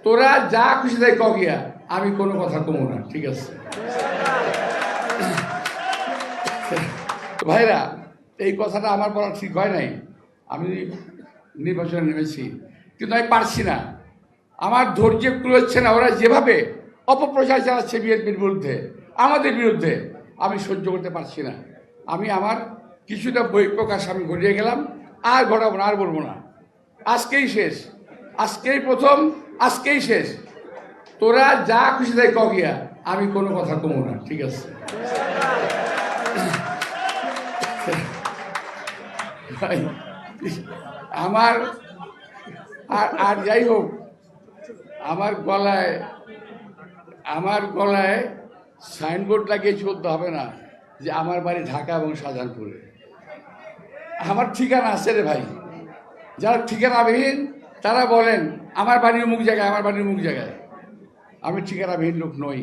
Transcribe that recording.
তোরা যা খুশি তাই কগিয়া, আমি কোনো কথা কমো না, ঠিক আছে? ভাইরা, এই কথাটা আমার বলা ঠিক হয় নাই। আমি নির্বাচনে নেমেছি, কিন্তু আমি পারছি না, আমার ধৈর্য কুলোচ্ছে না। ওরা যেভাবে অপপ্রচার চালাচ্ছে বিএনপির বিরুদ্ধে, আমাদের বিরুদ্ধে, আমি সহ্য করতে পারছি না। আমি আমার কিছুটা বই প্রকাশ আমি ঘটিয়ে গেলাম, আর ঘটাবো না, আর বলবো না। আজকেই শেষ, আজকেই প্রথম, আজকেই শেষ। তোরা যা খুশি তাই কগিয়া, আমি কোনো কথা কমো না, ঠিক আছে? ভাই, আমার আর যাই হোক, আমার গলায় সাইনবোর্ড লাগিয়ে চলতে হবে না যে আমার বাড়ি ঢাকা এবং শাহজাহানপুরে। আমার ঠিকানা আছে রে ভাই। যারা ঠিকানাবিহীন তারা বলেন আমার বাড়ি অমুক জায়গায়, আমার বাড়ি অমুক জায়গায়। আমি ঠিকানাবিহীন লোক নই।